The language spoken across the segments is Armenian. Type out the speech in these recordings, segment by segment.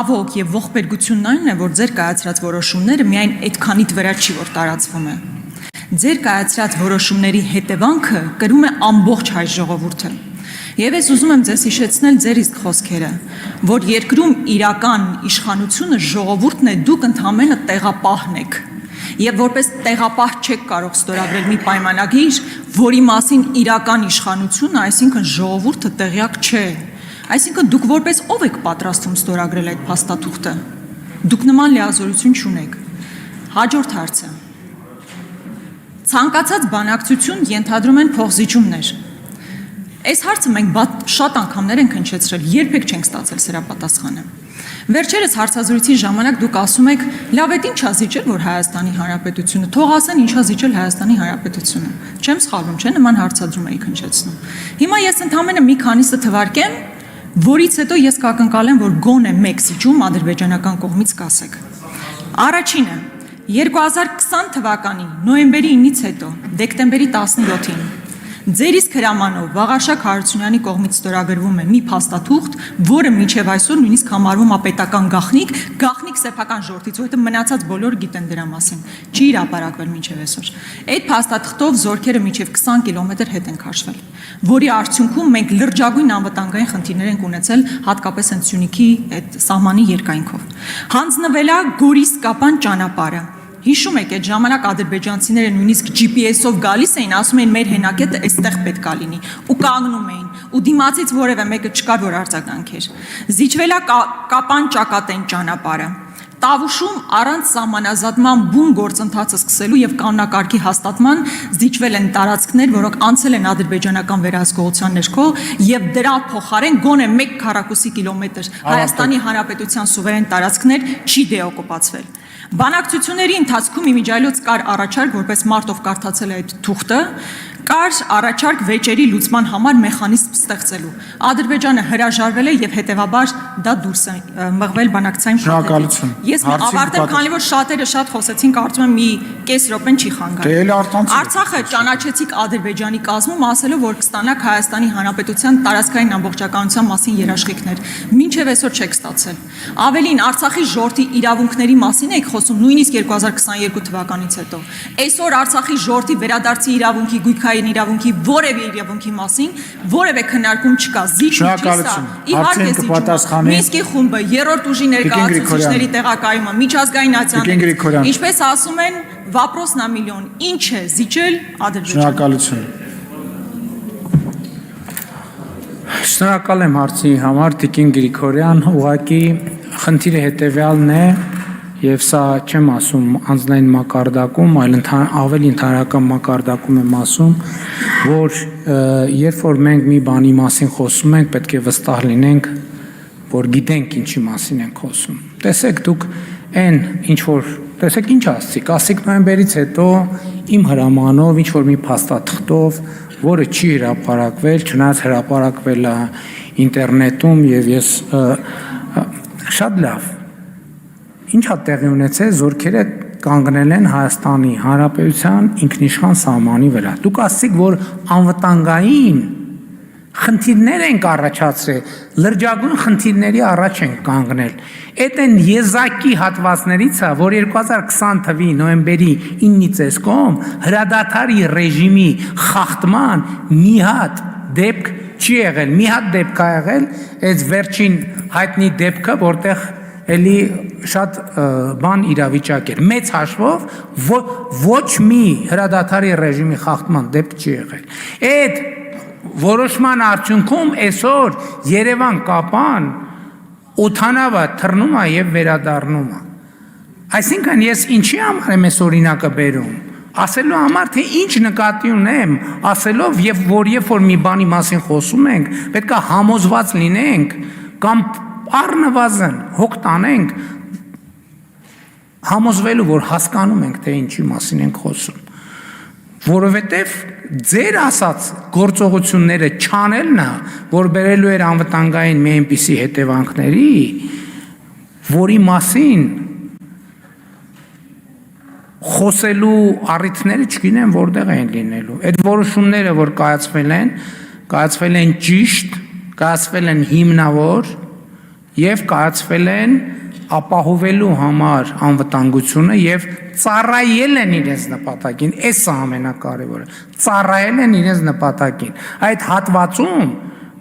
Ահվոք եւ ողբերգությունն այն է, որ ձեր կայացրած որոշումները միայն այդքանիդ վրա չի, որ տարածվում է։ Ձեր կայացրած որոշումների հետևանքը կրում է ամբողջ հայ ժողովուրդը։ Եվ ես ուզում եմ ձեզ հիշեցնել ձեր իսկ խոսքերը, որ երկրում իրական իշխանությունը ժողովուրդն է, դուք ընդհանրապես տեղապահն եք։ Եվ որպես տեղապահ չեք կարող ստորագրել մի պայմանագիր, որի մասին իրական իշխանությունը, այսինքն ժողովուրդը տեղյակ չէ։ Այսինքն դուք որպես ով եք պատրաստվում ստորագրել այդ փաստաթուղթը։ Դուք նման լիազորություն չունեք։ Հաջորդ հարցը։ Ցանկացած բանակցություն ենթադրում են փոխզիջումներ։ Այս հարցը մենք շատ անգամներ ենք հնչեցրել, երբեք չենք ստացել սրա պատասխանը։ Վերջերս հարցազրույցի ժամանակ դուք ասում եք, լավ է ինչա զիջել, որ Հայաստանի Հանրապետությունը, թող ասեն ինչա զիջել Հայաստանի Հանրապետությունը։ Չեմ սխալվում, չէ՞, նման հարցադրում էիք հնչեցնում։ Հիմա ես ընդհանրապես մի քանիսը թվարկեմ, որից հետո ես կակնկալեմ, որ գոնե մեկ զիջում ադրբեջանական կողմից կասեք։ Առաջինը 2020 թվականի նոյեմբերի 9-ից հետո, դեկտեմբերի 17-ին ձեր իսկ հրամանով Վաղարշակ Հարությունյանի կողմից ստորագրվում է մի փաստաթուղթ, որը մինչև այսօր նույնիսկ համարվում է պետական գաղտնիք սեփական ժողովրդից, որովհետև մնացած բոլորը գիտեն դրա մասին, չի հրապարակվել մինչև այսօր։ Այդ փաստաթղթով զորքերը մինչև 20 կիլոմետր հետ են քաշվել, որի արդյունքում մենք լրջագույն անվտանգային խնդիրներ ենք ունեցել, հատկապես հենց Սյունիքի այդ սահմանի երկայնքով։ Հանձնվել է Գորիս-Կապան ճանապարհը։ Հիշում եք, այդ ժամանակ ադրբեջանցիները նույնիսկ GPS-ով գալիս էին, ասում էին մեր հենակետը այստեղ պետք է լինի, ու կանգնում էին, ու դիմացից որևէ մեկը չկար, որ արձագանքեր։ Զիջվել է Կապան-Ճակատեն ճանապարհը։ Տավուշում առանց սահմանազատման բուն գործընթացը սկսելու եւ կանոնակարգի հաստատման զիջվել են տարածքներ, որոնք անցել են ադրբեջանական վերահսկողության ներքո եւ դրա փոխարեն գոնե 1 քառակուսի կիլոմետր Հայաստանի Հանրապետության սուվերեն տարածքներ չի դեօկուպացվել։ Բանակցությունների ընթացքում իմիջիայլոց կար առաջարկ, որպես մարտով կարդացել է այդ թուղթը, կար առաջարկ վեճերի լուծման համար մեխանիզմ ստեղծելու։ Ադրբեջանը հրաժարվել է եւ հետեւաբար դա դուրս է մղվել բանակցային շնորհակալություն։ Ես ավարտեմ, քանի որ շատերը շատ խոսեցին, կարծում եմ մի կես րոպեն չի խանգարել։ Արցախը ճանաչեցիք Ադրբեջանի կազմում, ասելով, որ կստանաք Հայաստանի Հանրապետության տարածքային ամբողջականության մասին երաշխիքներ։ Մինչև այսօր չեք ստացել։ Ավելին, Արցախի ժողովրդի իրավունքների մասին եք խոսում, նույնիսկ 2022 թվականից հետո։ Այսօր Արցախի ժողովրդի վերադարձի իրավունքի, գույքային իրավունքի, որևէ իրավունքի մասին որևէ քննարկում չկա։ Զիջում չի սա։ Իհարկե զիջում։ Մինսկի խումբը, երրորդ ուժի ներկայացուցիչների տեղակայումը, միջազգային ատյանները, ինչպես ասում են, վապրոս նա միլիոն, ինչ է զիջել Ադրբեջանը։ Շնորհակալություն։ Շնորհակալ եմ հարցի համար, Տիկին Գրիգորյան, ուղղակի խնդիրը հետևյալն է, եւ սա չեմ ասում անձնային մակարդակում, այլ ավելի ընդհանրական մակարդակում եմ ասում, որ երբ որ մենք մի բանի մասին խոսում ենք, պետք է վստահ լինենք, որ գիտենք ինչի մասին ենք խոսում։ Տեսեք դուք այն ինչ որ տեսեք ինչ ասացիք նոյեմբերից հետո իմ հրամանով ինչ որ մի փաստաթղթով, որը չի հրապարակվել, չնայած հրապարակվել է ինտերնետում եւ ես շատ լավ Ինչա տեղի ունեցել, զորքերը կանգնել են Հայաստանի Հանրապետության ինքնիշխան սահմանի վրա։ Դուք ասացիք, որ անվտանգային խնդիրներ ենք առաջացրել, լրջագույն խնդիրների առաջ ենք կանգնել։ Այդ են եզակի հատվածներից է, որ 2020 թվականի նոյեմբերի 9-ից այսքոմ հրադադարի ռեժիմի խախտման մի հատ դեպք չի եղել։ Մի հատ դեպք է եղել, այս վերջին հայտնի դեպքը, որտեղ էլի շատ բան իրավիճակ էր։ Մեծ հաշվով ոչ մի հրադադարի ռեժիմի խախտման դեպք չի եղել։ Այդ որոշման արդյունքում այսօր Երևան-Կապան օդանավը թռնում է եւ վերադառնում է։ Այսինքն ես ինչի համար եմ այս օրինակը բերում։ Ասելու համար թե ինչ նկատի ունեմ, ասելով եւ որ երբ որ մի բանի մասին խոսում ենք, պետք է համոզված լինենք կամ առնվազն հոգ տանենք համոզվելու, որ հասկանում ենք, թե ինչի մասին ենք խոսում, որովհետև ձեր ասած գործողությունները չանելն է, որ բերելու էր անվտանգային մի այնպիսի հետևանքների, որի մասին խոսելու առիթները չգիտեմ որտեղ են լինելու։ Այդ որոշումները, որ կայացվել են ճիշտ, կայացվել են հիմնավոր եւ կայացվել են ապահովելու համար անվտանգությունը եւ ծառայել են իրենց նպատակին, այս է ամենակարևորը, ծառայել են իրենց նպատակին։ Այդ հատվածում,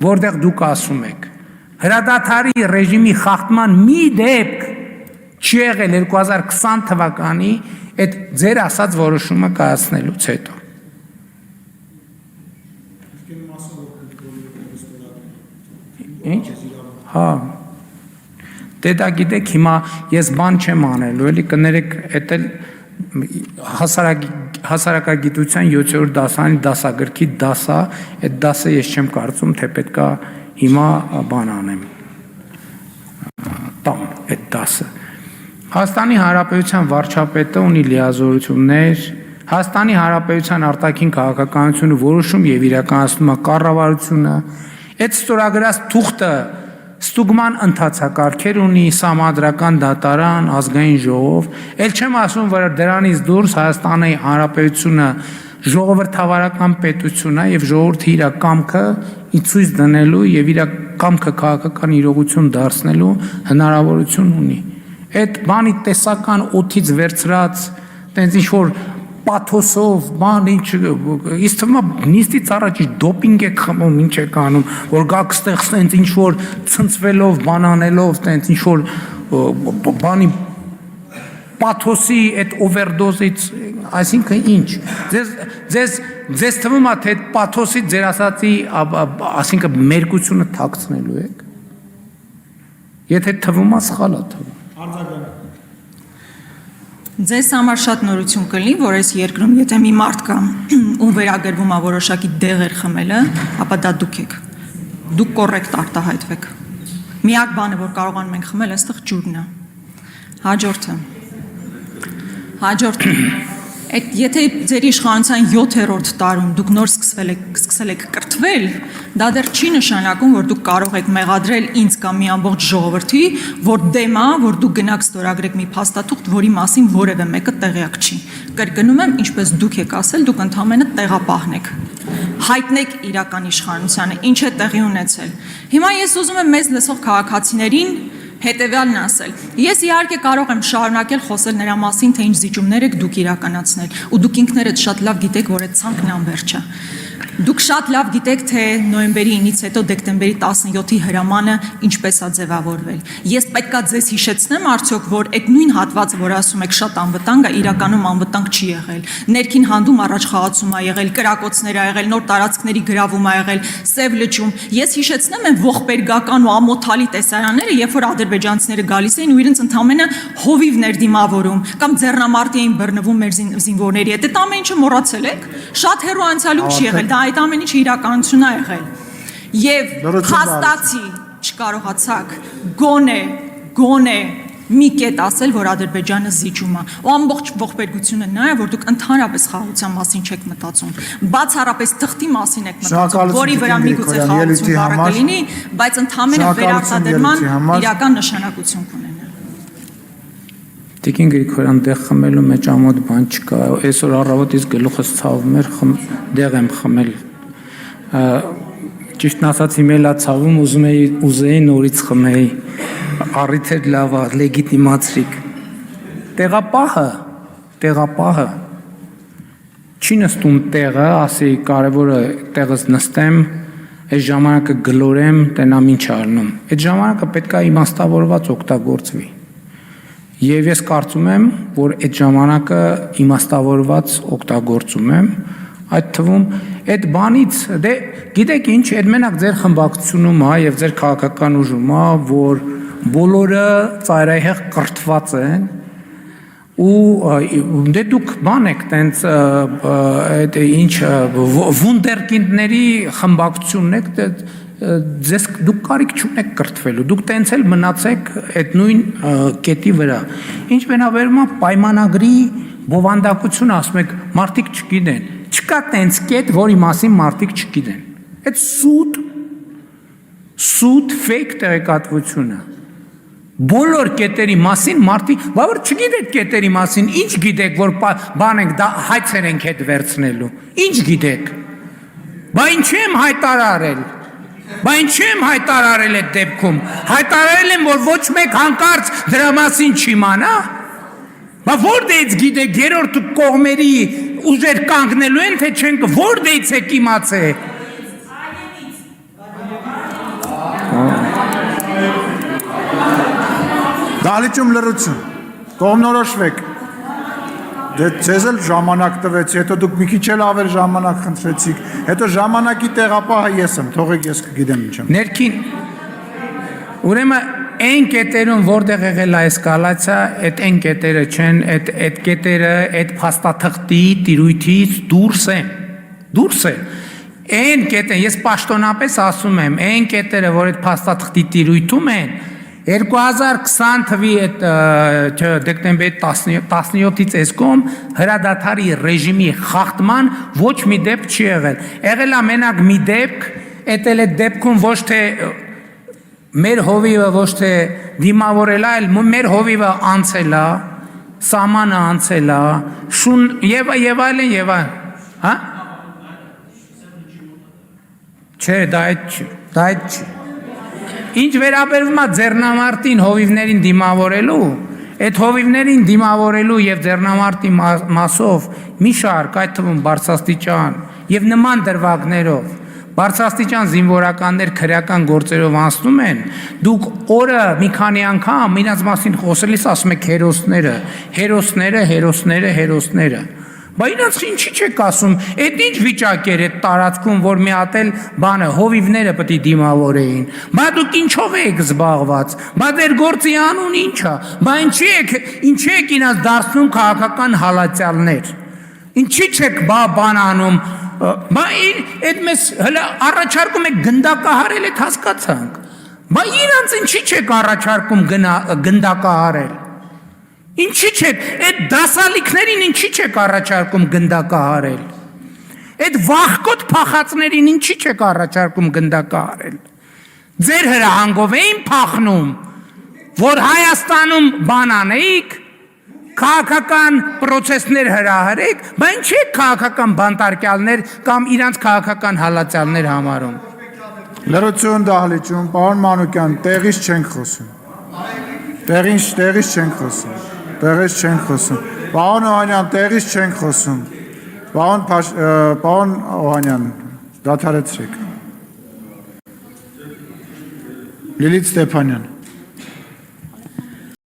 որտեղ դուք ասում եք, հրադադարի ռեժիմի խախտման մի դեպք չի եղել 2020 թվականի այդ ձեր ասած որոշումը կայացնելուց հետո։ Ինչ։ Հա։ Դե դա գիտեք, հիմա ես բան չեմ անելու, էլի կներեք, էդ էլ հասարակագիտության 7-րդ դասարանի դասագրքի դասա, այդ դասը ես չեմ կարծում, թե պետքա հիմա բան անեմ։ Տամ այդ դասը։ Հայաստանի Հանրապետության վարչապետը ունի լիազորություններ, Հայաստանի Հանրապետության արտաքին քաղաքականությունը որոշում եւ իրականացնում է կառավարությունը, այդ ստորագրած թուղթը ստուգման ընթացակարգեր ունի, սահմանադրական դատարան, ազգային ժողով, ել չեմ ասում, որ դրանից դուրս Հայաստանի Հանրապետությունը ժողովրդավարական պետություն է եւ ժողովրդի իր կամքը ցույց դնելու եւ իր կամքը քաղաքական իրողություն դարձնելու հնարավորություն ունի։ Այդ բանի տեսական օթից վերցրած, տենց ինչ որ պաթոսով, բան ինչ, ինձ թվում է նիստից առաջ դոպինգ եք խմում, ինչ եք անում, որ գաք ստեղ տենց ինչ որ ցնցվելով, բանանելով, տենց ինչ որ բանի պաթոսի այդ օվերդոզից, այսինքն ինչ, ձեզ թվում է թե այդ պաթոսի ձեր ասացի, այսինքն մերկությունը թաքցնելու եք։ Եթե թվում է, սխալ է թվում։ Ձեզ համար շատ նորություն կլինի, որ այս երկրում, եթե մի մարդ կա, ում վերագրվում է որոշակի դեղեր խմելը, ապա դա դուք եք։ Դուք կոռեկտ արտահայտվեք։ Միակ բանը, որ կարողանում ենք խմել, այստեղ ջուրն է։ Հաջորդը։ Եթե ձեր իշխանության 7-րդ տարում դուք նոր սկսել եք կրթվել, դա դեռ չի նշանակում, որ դուք կարող եք մեղադրել ինձ կամ մի ամբողջ ժողովրդի, որ դեմ է, որ դուք գնաք ստորագրեք մի փաստաթուղթ, որի մասին որևէ մեկը տեղյակ չի։ Կրկնում եմ, ինչպես դուք եք ասել, դուք ընդհանրապես տեղապահն եք։ Հայտնեք իրական իշխանությանը, ինչ է տեղի ունեցել։ Հիմա ես ուզում եմ մեզ լսող քաղաքացիներին հետևյալն ասել. Ես իհարկե կարող եմ շարունակել խոսել նրա մասին, թե ինչ զիջումներ եք դուք իրականացնել, ու դուք ինքներդ շատ լավ գիտեք, որ այդ ցանկն անվերջ է։ Դուք շատ լավ գիտեք, թե նոյեմբերի 9-ից հետո դեկտեմբերի 17-ի հրամանը ինչպես է ձևավորվել։ Ես պետքա ձեզ հիշեցնեմ արդյոք, որ այդ նույն հատվածը, որ ասում եք շատ անվտանգ է, իրականում անվտանգ չի եղել։ Ներքին հանդում առաջխաղացում է եղել, կրակոցներ ա եղել, նոր տարածքների գրավում ա եղել, Սև լճում։ Ես հիշեցնեմ են ողբերգական ու ամոթալի տեսարանները, երբ որ ադրբեջանցիները գալիս էին ու իրենց ընդհանրապես հովիվներ դիմավորում կամ ձեռնամարտի էին բռնվում մեր զինվորների հետ։ Այդ ամեն ինչը մոռացել եք։ Շատ հեռու անցյալում չի եղել, դա այդ ամեն ինչը իրականություն է եղել։ Եվ հաստատի չկարողացաք գոնե մի կետ ասել, որ Ադրբեջանը զիջում է։ Ու ամբողջ ողբերգությունը նա է, որ դուք ընդհանրապես խաղաղության մասին չեք մտածում։ Բացառապես թղթի մասին եք մտածում, որի վրա միգուցե խաղաղություն բառը կլինի, բայց ընդհանրապես վերարտադրման իրական նշանակություն կունենա։ Տիկին Գրիգորյան, դեղ խմելու մեջ ամոթ բան չկա։ Այսօր առավոտից գլուխս ցավում էր, դեղ եմ խմել։ Ճիշտն ասած իմ էլա ցավում, ուզեի նորից խմեի։ Առիթ էր լավ, լեգիտիմացրիք։ Տեղապահը չի նստում տեղը, ասի կարևորը տեղս նստեմ, այս ժամանակը գլորեմ, տենամ ինչ արնում։ Այդ ժամանակը պետք է իմաստավորված օգտագործվի։ Եվ ես կարծում եմ, որ այդ ժամանակը իմաստավորված օգտագործում եմ, այդ թվում այդ բանից, դե գիտեք ինչ, այդ մենակ ձեր խմբակցությունում է եւ ձեր քաղաքական ուժում է, որ բոլորը ծայրահեղ կրթված են ու դե դուք բան եք տենց այդ ինչ վունդերկինդների խմբակցությունն եք, ձեզ դուք կարիք չունեք կրթվելու, դուք տենց էլ մնացեք այդ նույն կետի վրա։ Ինչ վերաբերում է պայմանագրի բովանդակություն, ասում եք մարդիկ չգիտեն, չկա տենց կետ, որի մասին մարդիկ չգիտեն։ Այդ սուտ fake տեղեկատվություն է։ Բոլոր կետերի մասին մարդիկ, բավար չգիտեք կետերի մասին, ինչ գիտեք, որ բան եք դա հայցեր ենք հետ վերցնելու։ Ինչ գիտեք։ Բա ինչ եմ հայտարարել։ Բա ինչի եմ հայտարարել այդ դեպքում։ Հայտարարել եմ, որ ոչ մեկ հանկարծ դրա մասին չիմանա։ Բա որտեղից գիտեք երրորդ կողմերի ուժեր կանգնելու են, թե չեն, որտեղից եք իմացել։ Դահլիճում լրություն, կողմնորոշվեք, ձեզ էլ ժամանակ տվեց, հետո դուք մի քիչ էլ ավել ժամանակ խնդրեցիք, հետո ժամանակի տեղապահը ես եմ, թողեք ես կգիտեմ ինչ եմ։ Ներքին, ուրեմն այն կետերում որտեղ եղել է էսկալացիա, այդ այն կետերը չեն, այդ կետերը այդ փաստաթղթի տիրույթից դուրս է։ Այն կետերը, ես պաշտոնապես ասում եմ, այն կետերը, որ այդ փաստաթղթի տիրույթում են, 2020 թվի այդ դեկտեմբերի 17-ից էսկոմ հրադադարի ռեժիմի խախտման ոչ մի դեպք չի եղել։ Եղել է մենակ մի դեպք, այդ դեպքում ոչ թե մեր հովիվը ոչ թե դիմավորել է, այլ մեր հովիվը անցել է, սահմանը անցել է, շուն եւ այլն, հա? Չէ, դա այդ չի։ Ինչ վերաբերվում է ձեռնամարտին հովիվներին դիմավորելու, այդ հովիվներին դիմավորելու եւ ձեռնամարտի մասով մի շարք, այդ թվում բարձրաստիճան եւ նման դրվագներով բարձրաստիճան զինվորականներ քրեական գործերով անցնում են, դուք օրը մի քանի անգամ իրաց մասին խոսելիս ասում եք հերոսները։ Բա իրանց ինչի չեք ասում, այդ ինչ վիճակ էր այդ տարածքում, որ մի հատ էլ բանը հովիվները պետք է դիմավորեին։ Բա դուք ինչով եք զբաղված։ Բա դեր գործի անուն ինչ է։ Բա ինչի եք իրանց դարձնում քաղաքական հալածյալներ։ Ինչի չեք բան անում։ Բա այդ մեզ հələ առաջարկում եք գնդակահարել, այդ հասկացանք։ Բա իրանց ինչի չեք առաջարկում գնդակահարել։ Ինչի չեք, այդ դասալիքներին ինչի չեք առաջարկում գնդակահարել։ Այդ վախկոտ փախածներին ինչի չեք առաջարկում գնդակահարել։ Ձեր հրահանգով էին փախնում, որ Հայաստանում բան անեիք, քաղաքական պրոցեսներ հրահարեք, բա ինչի եք քաղաքական բանտարկյալներ կամ իրանց քաղաքական հալածյալներ համարում։ Լրություն դահլիճում, պարոն Մանուկյան, տեղից չենք խոսում։ Տեղից չենք խոսում։ Տեղից չենք խոսում։ Պարոն Օհանյան, տեղից չենք խոսում։ Պարոն Օհանյան, դադարեցրեք։ Լիլիթ Ստեփանյան։